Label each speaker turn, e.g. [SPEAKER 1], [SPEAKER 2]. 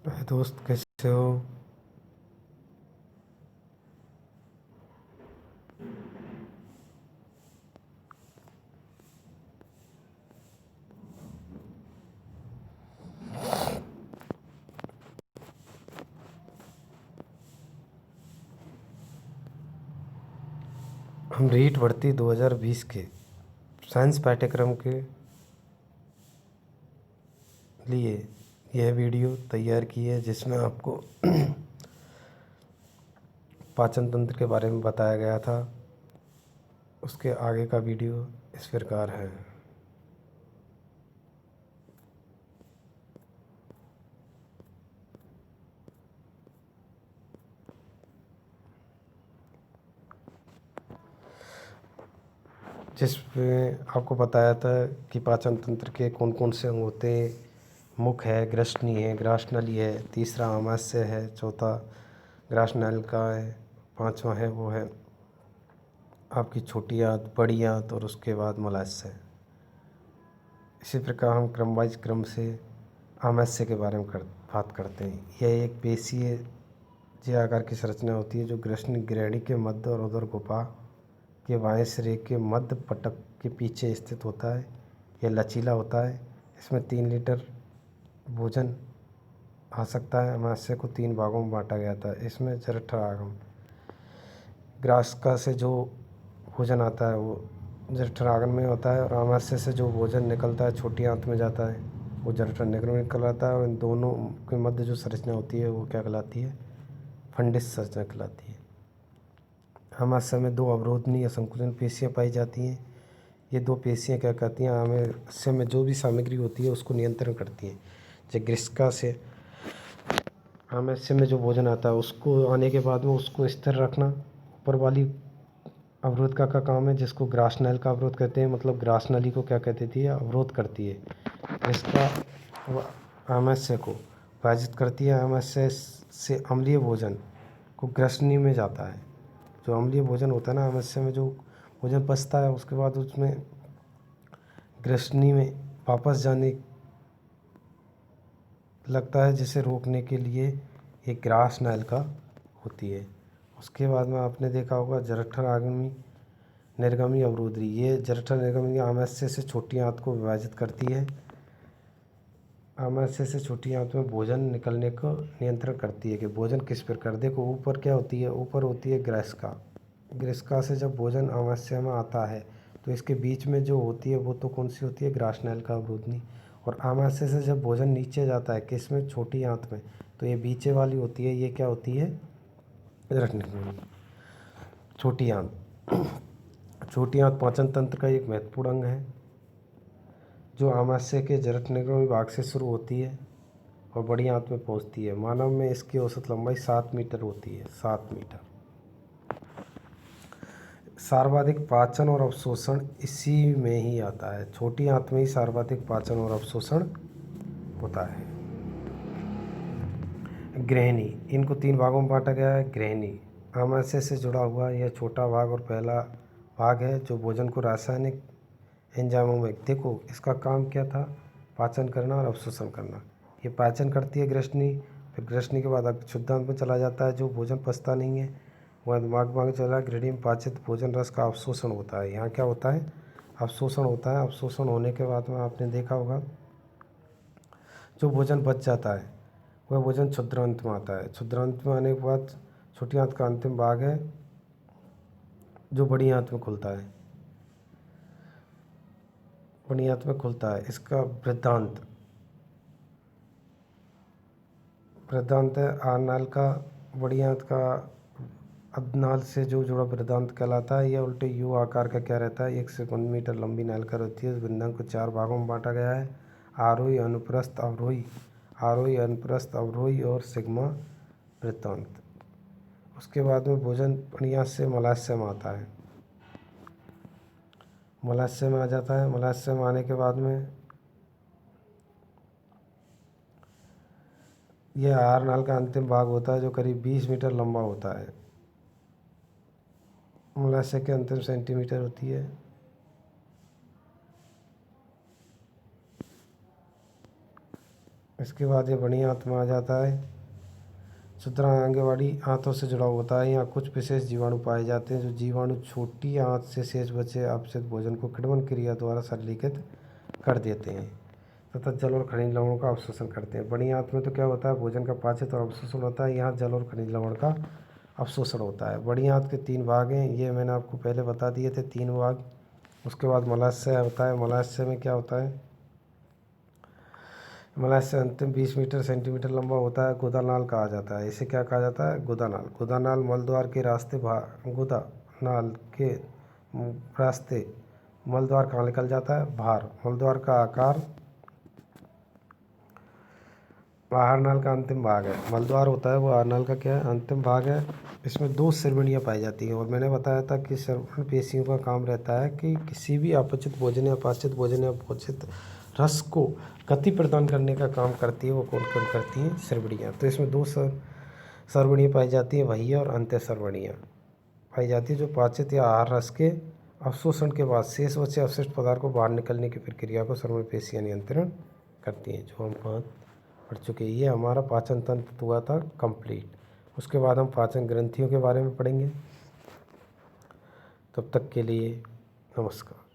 [SPEAKER 1] हाय दोस्त, कैसे हो? हम रीट भर्ती 2020 के साइंस पाठ्यक्रम के लिए यह वीडियो तैयार की है, जिसमें आपको पाचन तंत्र के बारे में बताया गया था। उसके आगे का वीडियो इस प्रकार है। जिसमें आपको बताया था कि पाचन तंत्र के कौन कौन से अंग होते हैं। मुख है, ग्रसनी है, ग्रासनली है, तीसरा आमाशय है, चौथा ग्रासनलिका है, पांचवा है वो है आपकी छोटी आंत, बड़ी आंत और उसके बाद मलाशय। इसी प्रकार हम क्रम से आमाशय के बारे में बात करते हैं। यह एक पेशीय जे आकार की संरचना होती है, जो ग्रसनी ग्रहणी के मध्य और उदर गुफा के बाएं सिरे के मध्य पटक के पीछे स्थित होता है। यह लचीला होता है। इसमें 3 लीटर भोजन आ सकता है। आमाशय को 3 भागों में बांटा गया था। इसमें जठरागम ग्रासका से जो भोजन आता है वो जठरागम में होता है, और आमाशय से जो भोजन निकलता है छोटी आंत में जाता है वो जठराग्र में निकल आता है। और इन दोनों के मध्य जो संरचना होती है वो क्या कहलाती है? फंडिस संरचना कहलाती है। आमाशय में 2 अवरोधनी या संकुचन पेशियाँ पाई जाती हैं। ये 2 पेशियाँ क्या करती हैं? आमाशय में जो भी सामग्री होती है उसको नियंत्रण करती हैं। जैसे ग्रिस्का से आमाशय में जो भोजन आता है उसको आने के बाद में उसको स्थिर रखना ऊपर वाली अवरोध का काम है, जिसको ग्रासनल का अवरोध कहते हैं। मतलब ग्रासनली को क्या कहती थी? अवरोध करती है। इसका आमाशय को विभाजित करती है। आमाशय से अम्लीय भोजन को ग्रसनी में जाता है। जो अम्लीय भोजन होता है ना, आमाशय में जो भोजन पचता है उसके बाद उसमें ग्रसनी में वापस जाने लगता है, जिसे रोकने के लिए एक ग्रासनलिका होती है। उसके बाद में आपने देखा होगा जठराग्नि निर्गमी अवरोधी। ये जठर निर्गमी आमाशय से छोटी आंत को विभाजित करती है। आमाशय से छोटी आंत में भोजन निकलने को नियंत्रण करती है कि भोजन किस प्रकार। देखो ऊपर क्या होती है? ऊपर होती है ग्रैस्का। ग्रैस्का से जब भोजन आमाशय में आता है तो इसके बीच में जो होती है वो तो कौन सी होती है? ग्रासनलिका अवरोधनी। और आमाशय से जब भोजन नीचे जाता है किस में? छोटी आंत में, तो ये बीचे वाली होती है। ये क्या होती है? छोटी आंत। छोटी आंत पाचन तंत्र का एक महत्वपूर्ण अंग है, जो आमाशय के जठरनिर्गम भाग से शुरू होती है और बड़ी आंत में पहुंचती है। मानव में इसकी औसत लंबाई 7 मीटर होती है। 7 मीटर। सर्वाधिक पाचन और अवशोषण इसी में ही आता है। छोटी आंत में ही सर्वाधिक पाचन और अवशोषण होता है। ग्रहणी, इनको 3 भागों में बांटा गया है। ग्रहणी आमाशय से जुड़ा हुआ यह छोटा भाग और पहला भाग है, जो भोजन को रासायनिक एंजाइमों में, देखो इसका काम क्या था? पाचन करना और अवशोषण करना। ये पाचन करती है ग्रसनी, फिर ग्रसनी के बाद शुद्धांत में चला जाता है। जो भोजन पचता नहीं है वह दिमाग में चला ग्रेडी में पाचित भोजन रस का अवशोषण होता है। यहाँ क्या होता है? अवशोषण होता है। अवशोषण होने के बाद में आपने देखा होगा जो भोजन बच जाता है वह भोजन क्षुद्रांत में आता है। क्षुद्रांत में आने के बाद छोटी आंत का अंतिम भाग है जो बड़ी आंत में खुलता है। बड़ी आंत में खुलता है। इसका वृद्धांत वृद्धांत है आरनाल का। बड़ी आंत का अधनाल से जो जुड़ा वृद्धांत कहलाता है। यह उल्टे यू आकार का क्या रहता है? 1 से 1 मीटर लंबी नालिका होती है। इस वृद्धांत को 4 भागों में बांटा गया है: आरोही, अनुप्रस्थ, अवरोही, आरोही, अनुप्रस्थ, अवरोही और सिग्मा वृत्तांत। उसके बाद में भोजन बढ़िया से मलाशय में आता है। मलाशय में आ जाता है। मलाशय में आने के बाद में यह आहार नाल का अंतिम भाग होता है, जो करीब 20 मीटर लंबा होता है। मलाशय के अंतिम सेंटीमीटर होती है। इसके बाद ये बड़ी आंत में आ जाता है। सुतरां आंगनवाड़ी आंतों से जुड़ा होता है। यहाँ कुछ विशेष जीवाणु पाए जाते हैं। जो जीवाणु छोटी आंत से शेष बचे अपचित भोजन को किण्वन क्रिया द्वारा सरलीकृत कर देते हैं तथा जल और खनिज लवणों का अवशोषण करते हैं। बड़ी आंत में तो क्या होता है, भोजन का पाचित और अवशोषण होता है। यहाँ जल और खनिज लवण का अवशोषण होता है। बड़ी आंत के 3 भाग हैं, ये मैंने आपको पहले बता दिए थे, 3 भाग। उसके बाद मलाशय होता है। मलाशय में क्या होता है, मलाशय अंतिम 20 मीटर सेंटीमीटर लंबा होता है। गुदानाल कहा जाता है। इसे क्या कहा जाता है, गुदानाल। गुदानाल मलद्वार के रास्ते गुदानाल के रास्ते मलद्वार कहाँ निकल जाता है, बाहर। मलद्वार का आकार आहार नाल का अंतिम भाग है। मलद्वार होता है वो आहार नाल का क्या है, अंतिम भाग है। इसमें 2 श्रवणियाँ पाई जाती हैं और मैंने बताया था कि श्रवण पेशियों का काम रहता है कि किसी भी अपचित भोजन या पाचित भोजन या अपचित रस को गति प्रदान करने का काम करती है। वो कौन कौन करती हैं, श्रवणियाँ। तो इसमें 2 श्रवणियाँ पाई जाती हैं, बाह्य और अंत्य श्रवणियाँ पाई जाती है, जो पाचित या आहार रस के अवशोषण के बाद शेष बचे अवशिष्ट पदार्थ को बाहर निकलने की प्रक्रिया को श्रवण पेशियाँ नियंत्रण करती हैं, जो हम पढ़ चुके हैं। ये हमारा पाचन तंत्र हुआ था कंप्लीट। उसके बाद हम पाचन ग्रंथियों के बारे में पढ़ेंगे। तब तक के लिए नमस्कार।